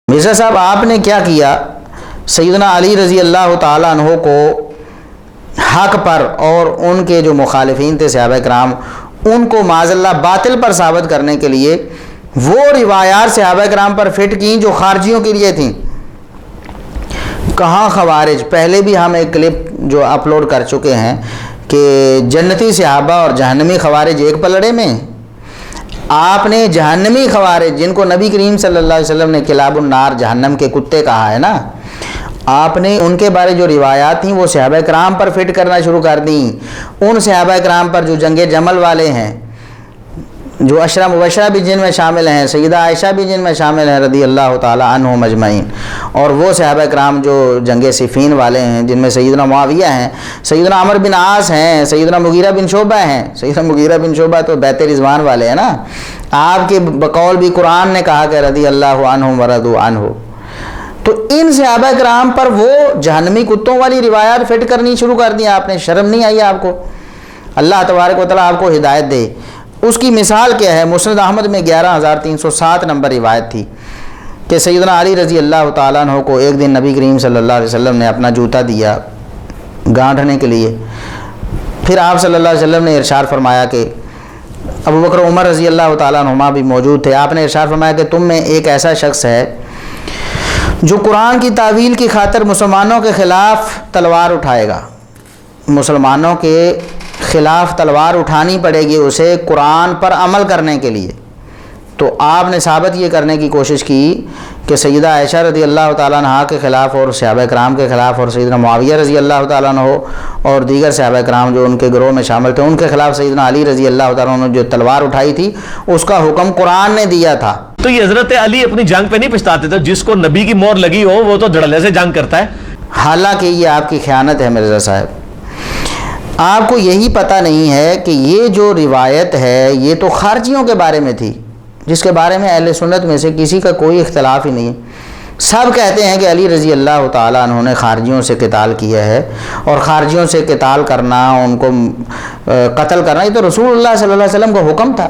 مرزا صاحب آپ نے کیا کیا، سیدنا علی رضی اللہ تعالیٰ عنہ کو حق پر اور ان کے جو مخالفین تھے صحابہ کرام ان کو معاذ اللہ باطل پر ثابت کرنے کے لیے وہ روایات صحابہ کرام پر فٹ کیں جو خارجیوں کے لیے تھیں۔ کہاں خوارج، پہلے بھی ہم ایک کلپ جو اپلوڈ کر چکے ہیں کہ جنتی صحابہ اور جہنمی خوارج ایک پلڑے میں۔ آپ نے جہنمی خوارج جن کو نبی کریم صلی اللہ علیہ وسلم نے کلاب النار جہنم کے کتے کہا ہے نا، آپ نے ان کے بارے جو روایات تھیں وہ صحابہ کرام پر فٹ کرنا شروع کر دیں۔ ان صحابہ کرام پر جو جنگ جمل والے ہیں، جو عشرہ مبشرہ بھی جن میں شامل ہیں، سیدہ عائشہ بھی جن میں شامل ہیں رضی اللہ تعالی عنہم اجمعین، اور وہ صحابہ کرام جو جنگ صفین والے ہیں جن میں سیدنا معاویہ ہیں، سیدنا عمر بن عاص ہیں، سیدنا مغیرہ بن شعبہ ہیں۔ سیدنا مغیرہ بن شعبہ تو بیت رضوان والے ہیں نا، آپ کے بقول بھی قرآن نے کہا کہ رضی اللہ عنہم ورضوا عنہ۔ تو ان صحابہ کرام پر وہ جہنمی کتوں والی روایات فٹ کرنی شروع کر دی آپ نے، شرم نہیں آئی آپ کو؟ اللہ تبارک و تعالیٰ آپ کو ہدایت دے۔ اس کی مثال کیا ہے؟ مسند احمد میں 11307 نمبر روایت تھی کہ سیدنا علی رضی اللہ تعالیٰ عنہ کو ایک دن نبی کریم صلی اللہ علیہ وسلم نے اپنا جوتا دیا گانٹھنے کے لیے۔ پھر آپ صلی اللہ علیہ وسلم نے ارشاد فرمایا کہ ابو بکر عمر رضی اللہ تعالیٰ عنہما بھی موجود تھے، آپ نے ارشاد فرمایا کہ تم میں ایک ایسا شخص ہے جو قرآن کی تعویل کی خاطر مسلمانوں کے خلاف تلوار اٹھائے گا۔ مسلمانوں کے خلاف تلوار اٹھانی پڑے گی اسے قرآن پر عمل کرنے کے لیے۔ تو آپ نے ثابت یہ کرنے کی کوشش کی کہ سیدہ عائشہ رضی اللہ تعالیٰ عنہ کے خلاف اور صحابہ کرام کے خلاف اور سیدنا معاویہ رضی اللہ تعالیٰ عنہ اور دیگر صحابہ کرام جو ان کے گروہ میں شامل تھے ان کے خلاف سیدنا علی رضی اللہ تعالیٰ عنہ جو تلوار اٹھائی تھی اس کا حکم قرآن نے دیا تھا۔ تو یہ حضرت علی اپنی جنگ پہ نہیں پچھتاتے تھے؟ جس کو نبی کی مہر لگی ہو وہ تو دھڑلے سے جنگ کرتا ہے۔ حالانکہ یہ آپ کی خیانت ہے مرزا صاحب، آپ کو یہی پتہ نہیں ہے کہ یہ جو روایت ہے یہ تو خارجیوں کے بارے میں تھی جس کے بارے میں اہل سنت میں سے کسی کا کوئی اختلاف ہی نہیں۔ سب کہتے ہیں کہ علی رضی اللہ تعالیٰ عنہ نے خارجیوں سے قتال کیا ہے، اور خارجیوں سے قتال کرنا، ان کو قتل کرنا یہ تو رسول اللہ صلی اللہ علیہ وسلم کا حکم تھا۔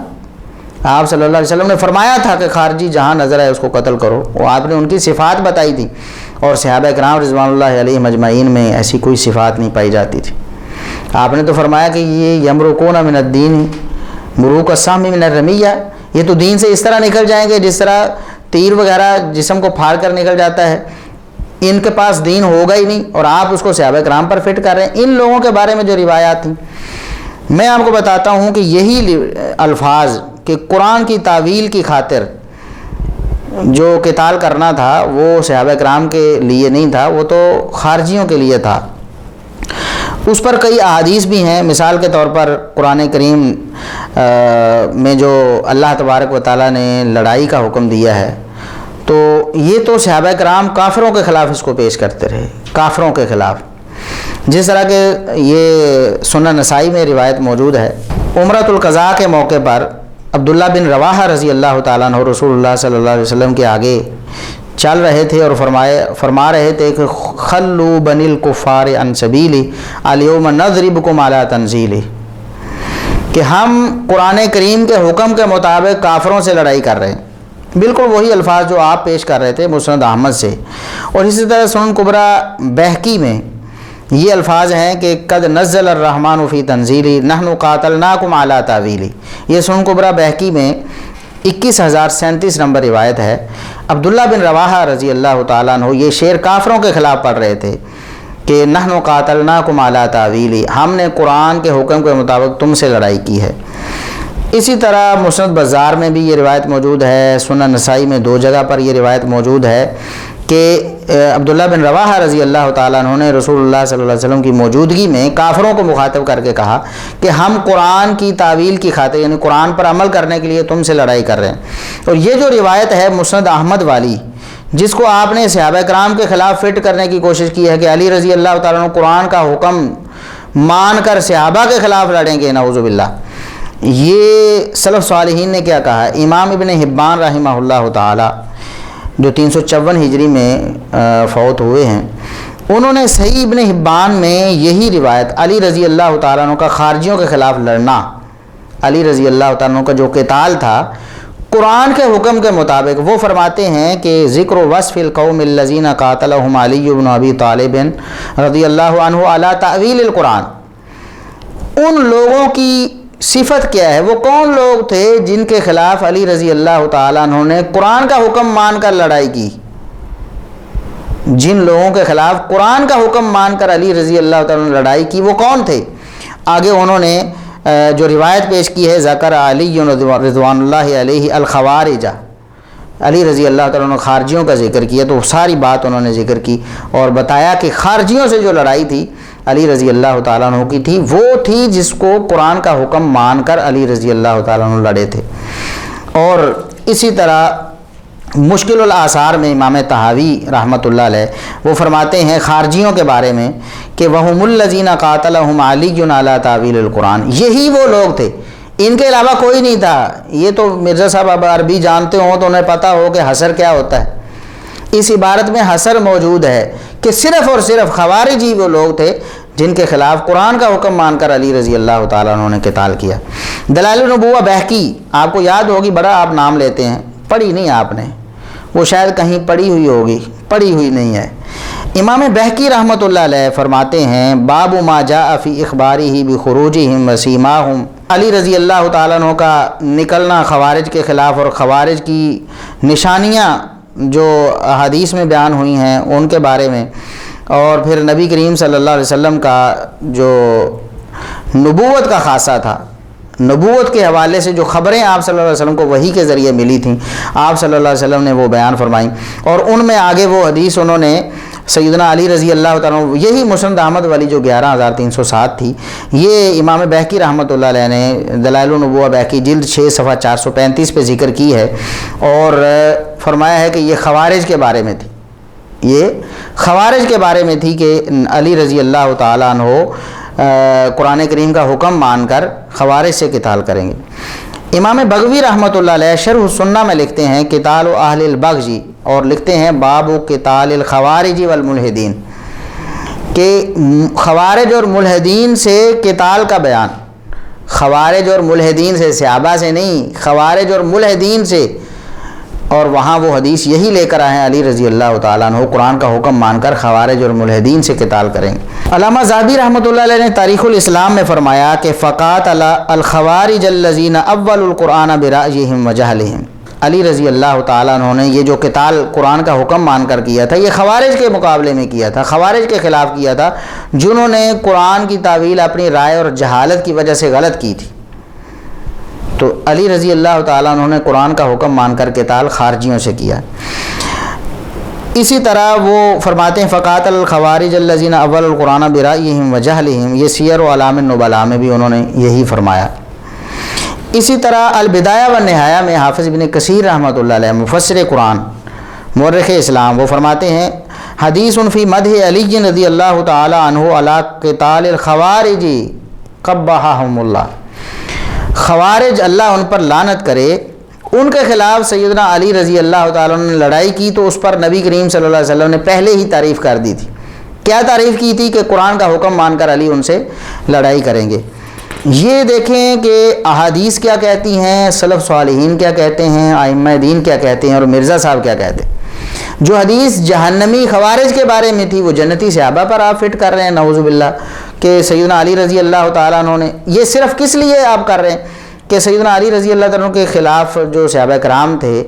آپ صلی اللہ علیہ وسلم نے فرمایا تھا کہ خارجی جہاں نظر ہے اس کو قتل کرو، وہ آپ نے ان کی صفات بتائی تھی، اور صحابہ کرام رضوان اللہ علیہم اجمعین میں ایسی کوئی صفات نہیں پائی جاتی تھی۔ آپ نے تو فرمایا کہ یہ یمرقون من الدین مروق السہم من الرمیہ، یہ تو دین سے اس طرح نکل جائیں گے جس طرح تیر وغیرہ جسم کو پھاڑ کر نکل جاتا ہے، ان کے پاس دین ہوگا ہی نہیں، اور آپ اس کو صحابہ کرام پر فٹ کر رہے ہیں۔ ان لوگوں کے بارے میں جو روایات تھیں میں آپ کو بتاتا ہوں کہ یہی الفاظ کہ قرآن کی تعویل کی خاطر جو قتال کرنا تھا وہ صحابہ کرام کے لیے نہیں تھا، وہ تو خارجیوں کے لیے تھا۔ اس پر کئی احادیث بھی ہیں، مثال کے طور پر قرآن کریم میں جو اللہ تبارک و تعالیٰ نے لڑائی کا حکم دیا ہے تو یہ تو صحابہ کرام کافروں کے خلاف اس کو پیش کرتے رہے، کافروں کے خلاف، جس طرح کہ یہ سنن نسائی میں روایت موجود ہے۔ عمرۃ القضاء کے موقع پر عبداللہ بن رواحہ رضی اللہ تعالیٰ عنہ رسول اللہ صلی اللہ علیہ وسلم کے آگے چل رہے تھے اور فرما رہے تھے کہ خلو بنی الکفار عن سبیلی الیوم نضربکم علی تنزیلی، کہ ہم قرآن کریم کے حکم کے مطابق کافروں سے لڑائی کر رہے ہیں۔ بالکل وہی الفاظ جو آپ پیش کر رہے تھے مسند احمد سے، اور اسی طرح سنن کبریٰ بہقی میں یہ الفاظ ہیں کہ قد نزل الرحمن فی تنزیلی نحن قاتلناکم علی تعویلی، یہ سنن کبریٰ بہقی میں 21037 نمبر روایت ہے۔ عبداللہ بن رواحہ رضی اللہ تعالیٰ عنہ یہ شعر کافروں کے خلاف پڑھ رہے تھے کہ نحن قاتلناکم علی تعویلی، ہم نے قرآن کے حکم کے مطابق تم سے لڑائی کی ہے۔ اسی طرح مسند بزار میں بھی یہ روایت موجود ہے، سنن نسائی میں 2 جگہ پر یہ روایت موجود ہے کہ عبداللہ بن رواحہ رضی اللہ تعالیٰ عنہ نے رسول اللہ صلی اللہ علیہ وسلم کی موجودگی میں کافروں کو مخاطب کر کے کہا کہ ہم قرآن کی تعویل کی خاطر یعنی قرآن پر عمل کرنے کے لیے تم سے لڑائی کر رہے ہیں۔ اور یہ جو روایت ہے مسند احمد والی جس کو آپ نے صحابہ کرام کے خلاف فٹ کرنے کی کوشش کی ہے کہ علی رضی اللہ تعالیٰ عنہ قرآن کا حکم مان کر صحابہ کے خلاف لڑیں گے، نعوذ باللہ، یہ سلف صالحین نے کیا کہا ہے؟ امام ابن حبان رحمہ اللہ تعالی جو 354 ہجری میں فوت ہوئے ہیں، انہوں نے صحیح ابن حبان میں یہی روایت علی رضی اللہ تعالیٰ عنہ کا خارجیوں کے خلاف لڑنا، علی رضی اللہ تعالیٰ عنہ کا جو قتال تھا قرآن کے حکم کے مطابق وہ فرماتے ہیں کہ ذکر وصف القوم الذین قاتلہم علی بن ابی طالب رضی اللہ عنہ علی تعویل القرآن، ان لوگوں کی صفت کیا ہے، وہ کون لوگ تھے جن کے خلاف علی رضی اللہ تعالیٰ عنہ نے قرآن کا حکم مان کر لڑائی کی، جن لوگوں کے خلاف قرآن کا حکم مان کر علی رضی اللہ تعالیٰ نے لڑائی کی وہ کون تھے؟ آگے انہوں نے جو روایت پیش کی ہے، ذکر علی رضوان اللہ علیہ الخوارج، علی رضی اللہ تعالیٰ نے خارجیوں کا ذکر کیا، تو ساری بات انہوں نے ذکر کی اور بتایا کہ خارجیوں سے جو لڑائی تھی علی رضی اللہ تعالیٰ عنہ کی تھی، وہ تھی جس کو قرآن کا حکم مان کر علی رضی اللہ تعالیٰ عنہ لڑے تھے۔ اور اسی طرح مشکل الآثار میں امام طحاوی رحمۃ اللہ علیہ وہ فرماتے ہیں خارجیوں کے بارے میں کہ وَهُمُ الَّذِينَ قَاتَلَهُمْ عَلِيٌّ عَلَى تَأْوِيلِ الْقُرْآنِ، یہی وہ لوگ تھے، ان کے علاوہ کوئی نہیں تھا۔ یہ تو مرزا صاحب اب عربی جانتے ہوں تو انہیں پتہ ہو کہ حصر کیا ہوتا ہے۔ اس عبارت میں حصر موجود ہے کہ صرف اور صرف خوارج ہی وہ لوگ تھے جن کے خلاف قرآن کا حکم مان کر علی رضی اللہ تعالیٰ عنہ نے قتال کیا۔ دلائل النبوہ بہقی، آپ کو یاد ہوگی، بڑا آپ نام لیتے ہیں، پڑھی نہیں آپ نے، وہ شاید کہیں پڑھی ہوئی ہوگی، پڑھی ہوئی نہیں ہے۔ امام بہقی رحمۃ اللہ علیہ فرماتے ہیں باب ما جاء فی اخبارہ بخروجہم وسیماہم، علی رضی اللہ تعالیٰ عنہ کا نکلنا خوارج کے خلاف اور خوارج کی نشانیاں جو حدیث میں بیان ہوئی ہیں ان کے بارے میں، اور پھر نبی کریم صلی اللہ علیہ وسلم کا جو نبوت کا خاصہ تھا، نبوت کے حوالے سے جو خبریں آپ صلی اللہ علیہ وسلم کو وحی کے ذریعے ملی تھیں، آپ صلی اللہ علیہ وسلم نے وہ بیان فرمائیں، اور ان میں آگے وہ حدیث انہوں نے سیدنا علی رضی اللہ تعالیٰ عنہ، یہی مسند احمد والی جو 11307 تھی، یہ امام بہقی رحمۃ اللہ علیہ نے دلائل النبوہ بہقی جلد 6 صفحہ 435 پہ ذکر کی ہے، اور فرمایا ہے کہ یہ خوارج کے بارے میں تھی، یہ خوارج کے بارے میں تھی کہ علی رضی اللہ تعالیٰ عنہ قرآن کریم کا حکم مان کر خوارج سے قتال کریں گے۔ امام بغوی رحمۃ اللہ علیہ شرح السنہ میں لکھتے ہیں قتال اہل البغی، اور لکھتے ہیں باب قتال الخوارج والملحدین، کہ خوارج اور ملحدین سے قتال کا بیان، خوارج اور ملحدین سے، صحابہ سے نہیں، خوارج اور ملحدین سے، اور وہاں وہ حدیث یہی لے کر آئے ہیں علی رضی اللہ تعالیٰ عنہ قرآن کا حکم مان کر خوارج اور ملحدین سے قتال کریں گے۔ علامہ ذہبی رحمۃ اللہ علیہ نے تاریخ الاسلام میں فرمایا کہ فقاتل الخوارج الذین اول القرآن برأیہم وجہلہم، علی رضی اللہ تعالیٰ عنہ نے یہ جو قتال قرآن کا حکم مان کر کیا تھا، یہ خوارج کے مقابلے میں کیا تھا، خوارج کے خلاف کیا تھا جنہوں نے قرآن کی تعویل اپنی رائے اور جہالت کی وجہ سے غلط کی تھی۔ تو علی رضی اللہ تعالیٰ عنہ نے قرآن کا حکم مان کر قتال خارجیوں سے کیا۔ اسی طرح وہ فرماتے ہیں فقاتل الخوارج الذین اول القرآن برأیہم وجہلہم، یہ سیر و اعلام النبلاء میں بھی انہوں نے یہی فرمایا۔ اسی طرح البدایہ والنہایہ میں حافظ ابن کثیر رحمۃ اللہ علیہ مفسر قرآن مورخ اسلام وہ فرماتے ہیں حدیث فی مدح علی رضی اللہ تعالیٰ عنہ علی قتال الخوارج قبحہم اللہ، خوارج اللہ ان پر لعنت کرے، ان کے خلاف سیدنا علی رضی اللہ تعالیٰ عنہ نے لڑائی کی تو اس پر نبی کریم صلی اللہ علیہ وسلم نے پہلے ہی تعریف کر دی تھی۔ کیا تعریف کی تھی؟ کہ قرآن کا حکم مان کر علی ان سے لڑائی کریں گے۔ یہ دیکھیں کہ احادیث کیا کہتی ہیں، سلف صالحین کیا کہتے ہیں، ائمہ دین کیا کہتے ہیں، اور مرزا صاحب کیا کہتے ہیں۔ جو حدیث جہنمی خوارج کے بارے میں تھی وہ جنتی صحابہ پر آپ فٹ کر رہے ہیں، نعوذ باللہ، کہ سیدنا علی رضی اللہ تعالیٰ عنہ نے، یہ صرف کس لیے آپ کر رہے ہیں کہ سیدنا علی رضی اللہ تعالیٰ عنہ کے خلاف جو صحابہ کرام تھے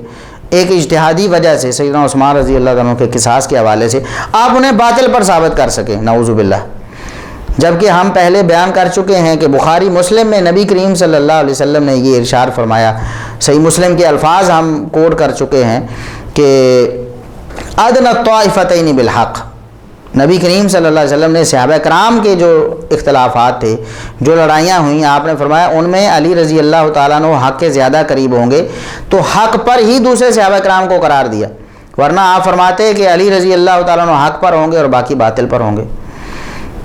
ایک اجتہادی وجہ سے، سیدنا عثمان رضی اللہ عنہ کے قصاص کے حوالے سے آپ انہیں باطل پر ثابت کر سکیں، نعوذ باللہ۔ جبکہ ہم پہلے بیان کر چکے ہیں کہ بخاری مسلم میں نبی کریم صلی اللہ علیہ وسلم نے یہ ارشاد فرمایا، صحیح مسلم کے الفاظ ہم کوٹ کر چکے ہیں کہ ادنی الطائفتین بالحق، نبی کریم صلی اللہ علیہ وسلم نے صحابہ کرام کے جو اختلافات تھے، جو لڑائیاں ہوئیں، آپ نے فرمایا ان میں علی رضی اللہ تعالیٰ عنہ حق کے زیادہ قریب ہوں گے، تو حق پر ہی دوسرے صحابہ کرام کو قرار دیا، ورنہ آپ فرماتے کہ علی رضی اللہ تعالیٰ عنہ حق پر ہوں گے اور باقی باطل پر ہوں گے۔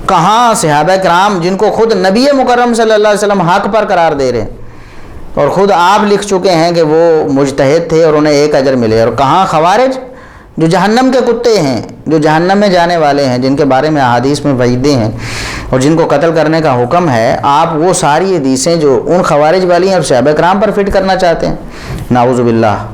کہاں صحابہ کرام جن کو خود نبی مکرم صلی اللہ علیہ وسلم حق پر قرار دے رہے ہیں، اور خود آپ لکھ چکے ہیں کہ وہ مجتہد تھے اور انہیں ایک اجر ملے، اور کہاں خوارج جو جہنم کے کتے ہیں، جو جہنم میں جانے والے ہیں، جن کے بارے میں احادیث میں وعیدیں ہیں اور جن کو قتل کرنے کا حکم ہے، آپ وہ ساری حدیثیں جو ان خوارج والی ہیں اور صحابہ کرام پر فٹ کرنا چاہتے ہیں، نعوذ باللہ۔